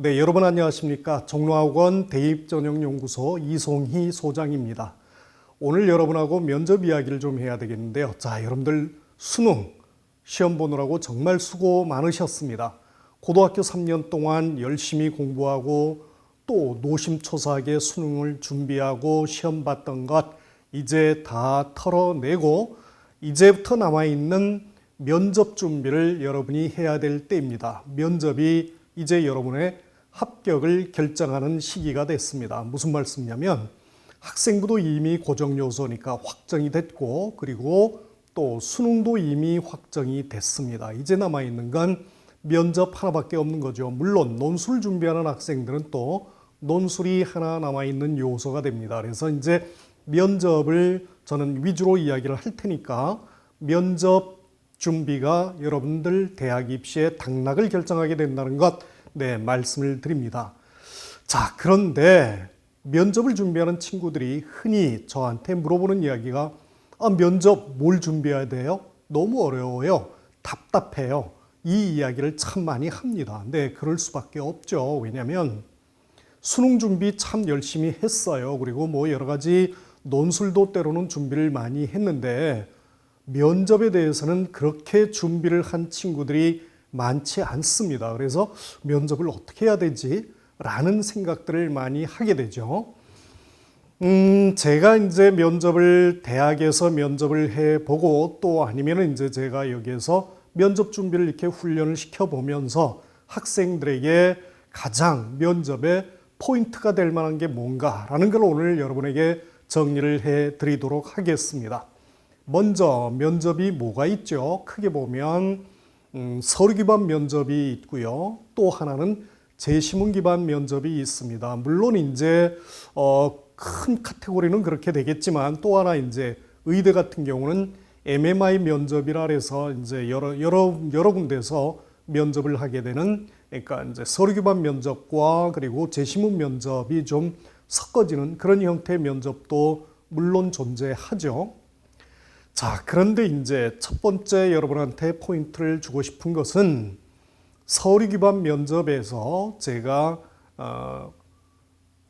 네, 여러분 안녕하십니까? 종로학원 대입전형연구소 이송희 소장입니다. 오늘 여러분하고 면접 이야기를 좀 해야 되겠는데요. 자, 여러분들 수능 시험 보느라고 정말 수고 많으셨습니다. 고등학교 3년 동안 열심히 공부하고 또 노심초사하게 수능을 준비하고 시험 봤던 것 이제 다 털어내고 이제부터 남아있는 면접 준비를 여러분이 해야 될 때입니다. 면접이 이제 여러분의 합격을 결정하는 시기가 됐습니다. 무슨 말씀이냐면 학생부도 이미 고정요소니까 확정이 됐고 그리고 또 수능도 이미 확정이 됐습니다. 이제 남아있는 건 면접 하나밖에 없는 거죠. 물론 논술 준비하는 학생들은 또 논술이 하나 남아있는 요소가 됩니다. 그래서 이제 면접을 저는 위주로 이야기를 할 테니까 면접 준비가 여러분들 대학 입시의 당락을 결정하게 된다는 것 말씀을 드립니다. 자, 그런데 면접을 준비하는 친구들이 흔히 저한테 물어보는 이야기가 면접 뭘 준비해야 돼요? 너무 어려워요. 답답해요. 이 이야기를 참 많이 합니다. 네, 그럴 수밖에 없죠. 왜냐하면 수능 준비 참 열심히 했어요. 그리고 뭐 여러 가지 논술도 때로는 준비를 많이 했는데 면접에 대해서는 그렇게 준비를 한 친구들이 많지 않습니다. 그래서 면접을 어떻게 해야 되지? 라는 생각들을 많이 하게 되죠. 제가 이제 대학에서 면접을 해보고 또 아니면 이제 제가 여기에서 면접 준비를 이렇게 훈련을 시켜보면서 학생들에게 가장 면접에 포인트가 될 만한 게 뭔가라는 걸 오늘 여러분에게 정리를 해 드리도록 하겠습니다. 먼저 면접이 뭐가 있죠? 크게 보면 서류 기반 면접이 있고요. 또 하나는 제시문 기반 면접이 있습니다. 물론 이제 큰 카테고리는 그렇게 되겠지만 또 하나 이제 의대 같은 경우는 MMI 면접이라 해서 이제 여러 군데서 면접을 하게 되는 그러니까 이제 서류 기반 면접과 그리고 제시문 면접이 좀 섞어지는 그런 형태의 면접도 물론 존재하죠. 자, 그런데 이제 첫 번째 여러분한테 포인트를 주고 싶은 것은 서류 기반 면접에서 제가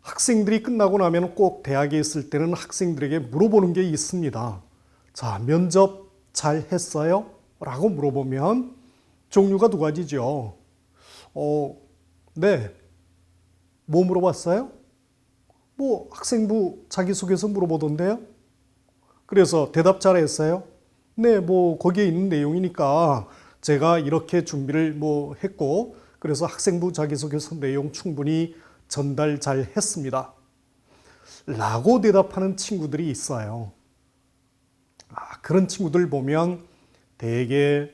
학생들이 끝나고 나면 꼭 대학에 있을 때는 학생들에게 물어보는 게 있습니다. 자, 면접 잘 했어요? 라고 물어보면 종류가 두 가지죠. 네. 뭐 물어봤어요? 뭐 학생부 자기소개서 물어보던데요? 그래서 대답 잘했어요? 네, 뭐 거기에 있는 내용이니까 제가 이렇게 준비를 뭐 했고 그래서 학생부 자기소개서 내용 충분히 전달 잘 했습니다. 라고 대답하는 친구들이 있어요. 그런 친구들 보면 대개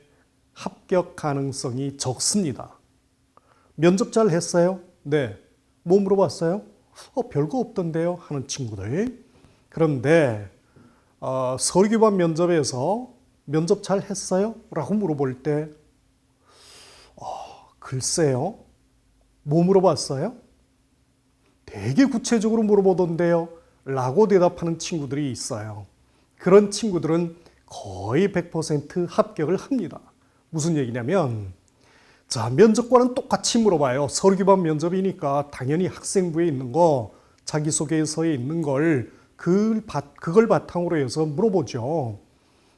합격 가능성이 적습니다. 면접 잘 했어요? 네. 뭐 물어봤어요? 별거 없던데요? 하는 친구들. 그런데 서류 기반 면접에서 면접 잘 했어요? 라고 물어볼 때 글쎄요. 뭐 물어봤어요? 되게 구체적으로 물어보던데요? 라고 대답하는 친구들이 있어요. 그런 친구들은 거의 100% 합격을 합니다. 무슨 얘기냐면 자, 면접과는 똑같이 물어봐요. 서류 기반 면접이니까 당연히 학생부에 있는 거, 자기소개서에 있는 걸 그걸 바탕으로 해서 물어보죠.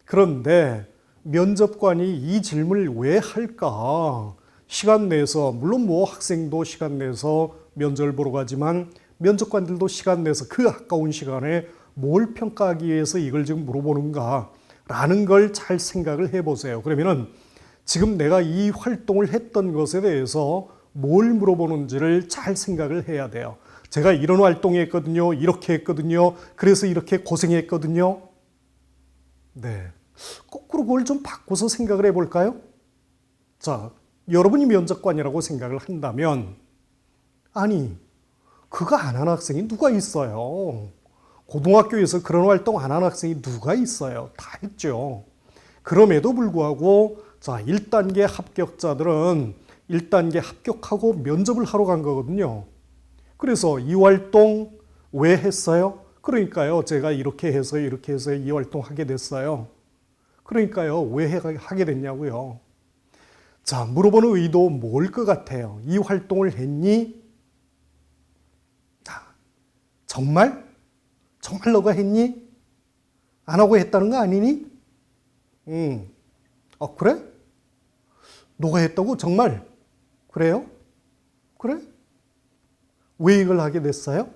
그런데 면접관이 이 질문을 왜 할까? 시간 내서 물론 뭐 학생도 시간 내서 면접을 보러 가지만 면접관들도 시간 내서 그 아까운 시간에 뭘 평가하기 위해서 이걸 지금 물어보는가? 라는 걸 잘 생각을 해보세요. 그러면은 지금 내가 이 활동을 했던 것에 대해서 뭘 물어보는지를 잘 생각을 해야 돼요. 제가 이런 활동했거든요. 이렇게 했거든요. 그래서 이렇게 고생했거든요. 네. 거꾸로 그걸 좀 바꿔서 생각을 해볼까요? 자, 여러분이 면접관이라고 생각을 한다면 아니, 그거 안 한 학생이 누가 있어요? 고등학교에서 그런 활동 안 한 학생이 누가 있어요? 다 했죠. 그럼에도 불구하고 자, 1단계 합격자들은 1단계 합격하고 면접을 하러 간 거거든요. 그래서 이 활동 왜 했어요? 그러니까요. 제가 이렇게 해서 이 활동 하게 됐어요. 그러니까요. 왜 하게 됐냐고요. 자, 물어보는 의도 뭘 것 같아요? 이 활동을 했니? 정말? 정말 너가 했니? 안 하고 했다는 거 아니니? 그래? 너가 했다고? 정말? 그래요? 그래? 왜 이걸 하게 됐어요?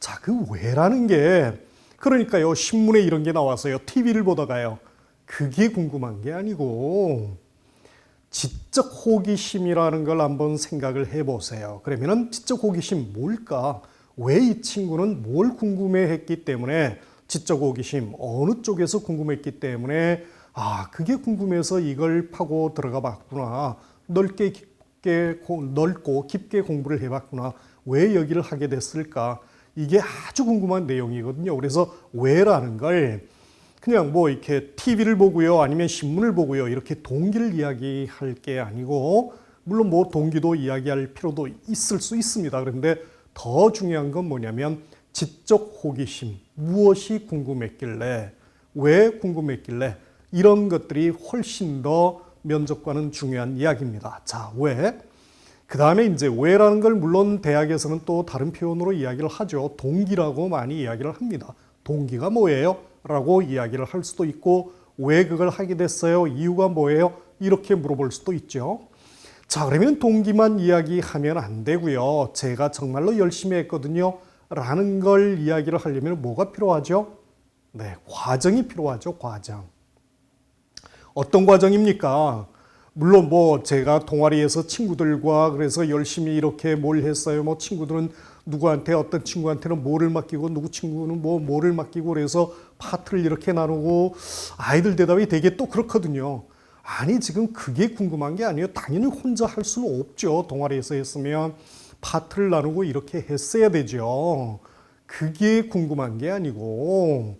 자, 그 왜라는 게, 그러니까요, 신문에 이런 게 나와서요, TV를 보다가요, 그게 궁금한 게 아니고, 지적 호기심이라는 걸 한번 생각을 해보세요. 그러면은 지적 호기심 뭘까? 왜 이 친구는 뭘 궁금해했기 때문에, 지적 호기심 어느 쪽에서 궁금했기 때문에 그게 궁금해서 이걸 파고 들어가 봤구나. 넓고 깊게 공부를 해봤구나. 왜 여기를 하게 됐을까? 이게 아주 궁금한 내용이거든요. 그래서 왜라는 걸 그냥 뭐 이렇게 TV를 보고요, 아니면 신문을 보고요, 이렇게 동기를 이야기할 게 아니고, 물론 뭐 동기도 이야기할 필요도 있을 수 있습니다. 그런데 더 중요한 건 뭐냐면 지적 호기심, 무엇이 궁금했길래, 왜 궁금했길래, 이런 것들이 훨씬 더 면접과는 중요한 이야기입니다. 자, 왜? 그 다음에 이제 왜라는 걸 물론 대학에서는 또 다른 표현으로 이야기를 하죠. 동기라고 많이 이야기를 합니다. 동기가 뭐예요? 라고 이야기를 할 수도 있고, 왜 그걸 하게 됐어요? 이유가 뭐예요? 이렇게 물어볼 수도 있죠. 자, 그러면 동기만 이야기하면 안 되고요. 제가 정말로 열심히 했거든요. 라는 걸 이야기를 하려면 뭐가 필요하죠? 네, 과정이 필요하죠, 과정. 어떤 과정입니까? 물론 뭐 제가 동아리에서 친구들과 그래서 열심히 이렇게 뭘 했어요. 뭐 친구들은 누구한테 어떤 친구한테는 뭐를 맡기고 누구 친구는 뭐를 맡기고 그래서 파트를 이렇게 나누고 아이들 대답이 되게 또 그렇거든요. 아니 지금 그게 궁금한 게 아니에요. 당연히 혼자 할 수는 없죠. 동아리에서 했으면 파트를 나누고 이렇게 했어야 되죠. 그게 궁금한 게 아니고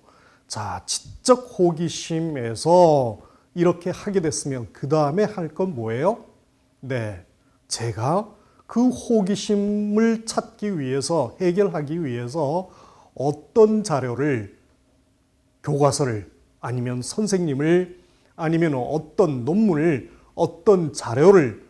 자, 지적 호기심에서 이렇게 하게 됐으면 그 다음에 할 건 뭐예요? 네, 제가 그 호기심을 찾기 위해서, 해결하기 위해서 어떤 자료를, 교과서를, 아니면 선생님을, 아니면 어떤 논문을, 어떤 자료를,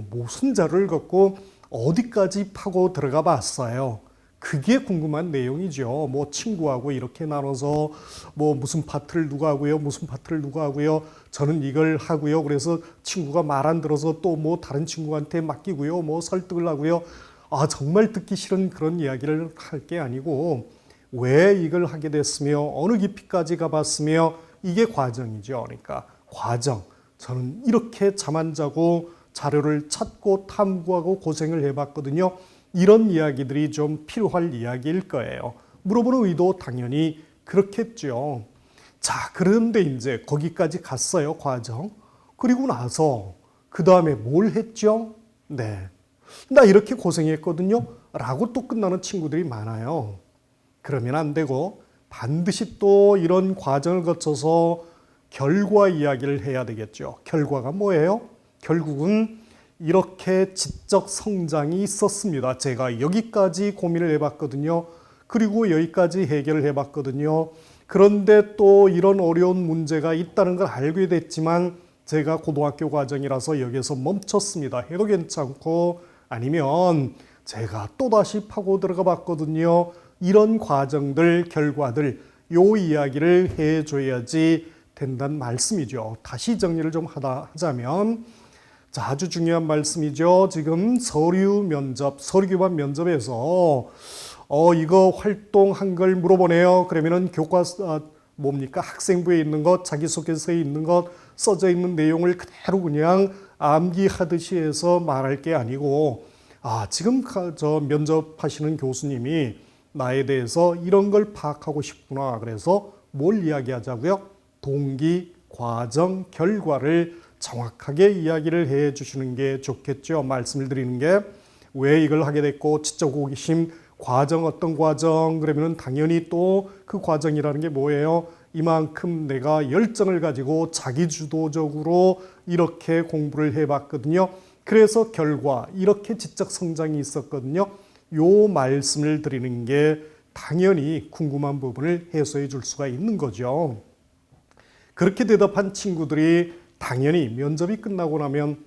무슨 자료를 갖고 어디까지 파고 들어가 봤어요. 그게 궁금한 내용이죠. 뭐 친구하고 이렇게 나눠서 뭐 무슨 파트를 누가 하고요, 무슨 파트를 누가 하고요. 저는 이걸 하고요. 그래서 친구가 말 안 들어서 또 뭐 다른 친구한테 맡기고요, 뭐 설득을 하고요. 정말 듣기 싫은 그런 이야기를 할 게 아니고 왜 이걸 하게 됐으며 어느 깊이까지 가봤으며 이게 과정이죠. 그러니까 과정. 저는 이렇게 잠 안 자고 자료를 찾고 탐구하고 고생을 해봤거든요. 이런 이야기들이 좀 필요할 이야기일 거예요. 물어보는 의도 당연히 그렇겠죠. 자, 그런데 이제 거기까지 갔어요, 과정. 그리고 나서 그 다음에 뭘 했죠? 네, 나 이렇게 고생했거든요. 라고 또 끝나는 친구들이 많아요. 그러면 안 되고 반드시 또 이런 과정을 거쳐서 결과 이야기를 해야 되겠죠. 결과가 뭐예요? 결국은 이렇게 지적 성장이 있었습니다. 제가 여기까지 고민을 해봤거든요. 그리고 여기까지 해결을 해봤거든요. 그런데 또 이런 어려운 문제가 있다는 걸 알게 됐지만 제가 고등학교 과정이라서 여기서 멈췄습니다. 해도 괜찮고 아니면 제가 또다시 파고 들어가 봤거든요. 이런 과정들, 결과들, 요 이야기를 해줘야지 된다는 말씀이죠. 다시 정리를 좀 하자면 자, 아주 중요한 말씀이죠. 지금 서류 교반 면접에서 이거 활동한 걸 물어보네요. 그러면은 교과서 뭡니까? 학생부에 있는 것, 자기소개서에 있는 것, 써져 있는 내용을 그대로 그냥 암기하듯이 해서 말할 게 아니고 지금 저 면접하시는 교수님이 나에 대해서 이런 걸 파악하고 싶구나. 그래서 뭘 이야기하자고요? 동기, 과정, 결과를 정확하게 이야기를 해 주시는 게 좋겠죠. 말씀을 드리는 게 왜 이걸 하게 됐고 지적 호기심, 과정 어떤 과정 그러면 당연히 또 그 과정이라는 게 뭐예요? 이만큼 내가 열정을 가지고 자기주도적으로 이렇게 공부를 해봤거든요. 그래서 결과 이렇게 지적 성장이 있었거든요. 요 말씀을 드리는 게 당연히 궁금한 부분을 해소해 줄 수가 있는 거죠. 그렇게 대답한 친구들이 당연히 면접이 끝나고 나면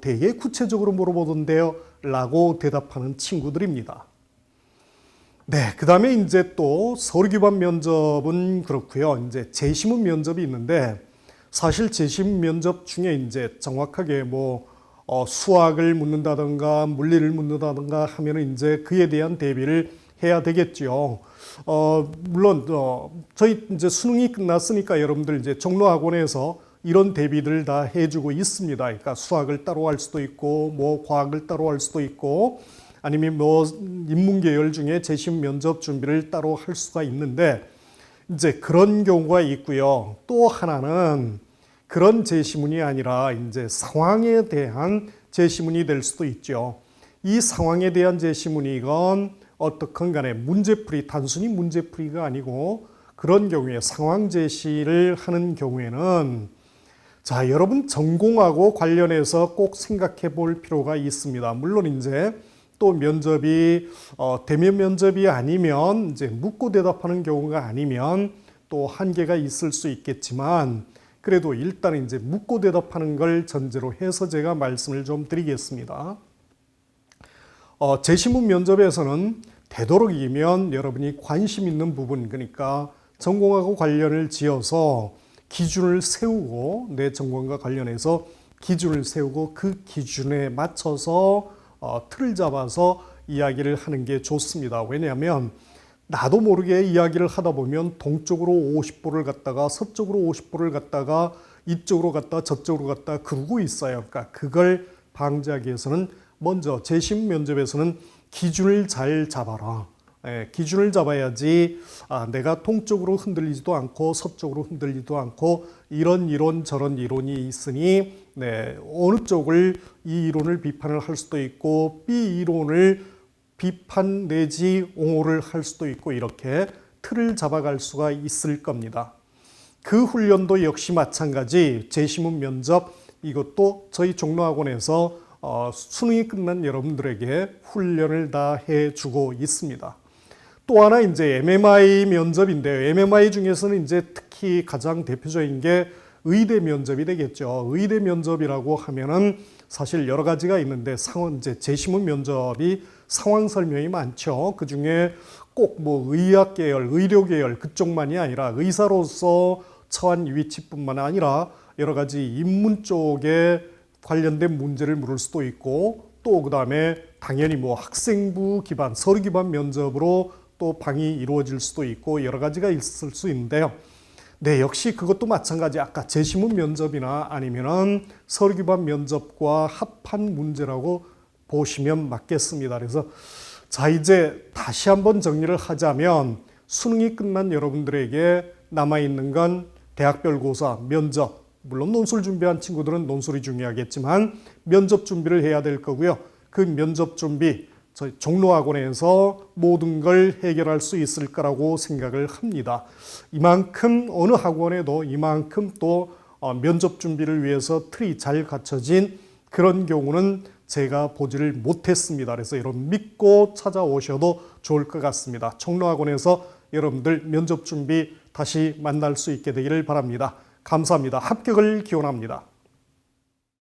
되게 구체적으로 물어보던데요 라고 대답하는 친구들입니다. 네, 그 다음에 이제 또 서류 기반 면접은 그렇고요. 이제 재심문 면접이 있는데 사실 재심 면접 중에 이제 정확하게 수학을 묻는다든가 물리를 묻는다든가 하면은 이제 그에 대한 대비를 해야 되겠죠. 물론 저희 이제 수능이 끝났으니까 여러분들 이제 종로학원에서 이런 대비들 다 해주고 있습니다. 그러니까 수학을 따로 할 수도 있고, 과학을 따로 할 수도 있고, 아니면 인문계열 중에 재심 면접 준비를 따로 할 수가 있는데 이제 그런 경우가 있고요. 또 하나는 그런 재시문이 아니라 이제 상황에 대한 재시문이 될 수도 있죠. 이 상황에 대한 재시문이건 어떻건 간에 문제풀이, 단순히 문제풀이가 아니고 그런 경우에 상황 제시를 하는 경우에는 자, 여러분 전공하고 관련해서 꼭 생각해 볼 필요가 있습니다. 물론 이제 또 면접이 대면 면접이 아니면 이제 묻고 대답하는 경우가 아니면 또 한계가 있을 수 있겠지만 그래도 일단 이제 묻고 대답하는 걸 전제로 해서 제가 말씀을 좀 드리겠습니다. 재시문 면접에서는 되도록이면 여러분이 관심 있는 부분, 그러니까 전공하고 관련을 지어서 기준을 세우고 내 전공과 관련해서 기준을 세우고 그 기준에 맞춰서 틀을 잡아서 이야기를 하는 게 좋습니다. 왜냐하면 나도 모르게 이야기를 하다 보면 동쪽으로 50보를 갔다가 서쪽으로 50보를 갔다가 이쪽으로 갔다 저쪽으로 갔다 그러고 있어요. 그러니까 그걸 방지하기 위해서는 먼저 재심 면접에서는 기준을 잘 잡아라. 기준을 잡아야지 내가 동쪽으로 흔들리지도 않고 서쪽으로 흔들리지도 않고 이런 이론 저런 이론이 있으니 어느 쪽을 이 이론을 비판을 할 수도 있고 B 이론을 비판 내지 옹호를 할 수도 있고 이렇게 틀을 잡아갈 수가 있을 겁니다. 그 훈련도 역시 마찬가지 재시문 면접 이것도 저희 종로학원에서 수능이 끝난 여러분들에게 훈련을 다 해주고 있습니다. 또 하나 이제 MMI 면접인데요. MMI 중에서는 이제 특히 가장 대표적인 게 의대 면접이 되겠죠. 의대 면접이라고 하면은 사실 여러 가지가 있는데 이제 재시문 면접이 상황 설명이 많죠. 그 중에 꼭 의학 계열, 의료 계열 그쪽만이 아니라 의사로서 처한 위치뿐만 아니라 여러 가지 인문 쪽에 관련된 문제를 물을 수도 있고 또 그 다음에 당연히 학생부 기반, 서류 기반 면접으로 또 방이 이루어질 수도 있고 여러 가지가 있을 수 있는데요. 네, 역시 그것도 마찬가지 아까 재시문 면접이나 아니면은 서류 기반 면접과 합한 문제라고 보시면 맞겠습니다. 그래서 자 이제 다시 한번 정리를 하자면 수능이 끝난 여러분들에게 남아있는 건 대학별 고사, 면접, 물론 논술 준비한 친구들은 논술이 중요하겠지만 면접 준비를 해야 될 거고요. 그 면접 준비 저희 종로학원에서 모든 걸 해결할 수 있을 거라고 생각을 합니다. 이만큼 어느 학원에도 이만큼 또 면접 준비를 위해서 틀이 잘 갖춰진 그런 경우는 제가 보지를 못했습니다. 그래서 여러분 믿고 찾아오셔도 좋을 것 같습니다. 종로학원에서 여러분들 면접 준비 다시 만날 수 있게 되기를 바랍니다. 감사합니다. 합격을 기원합니다.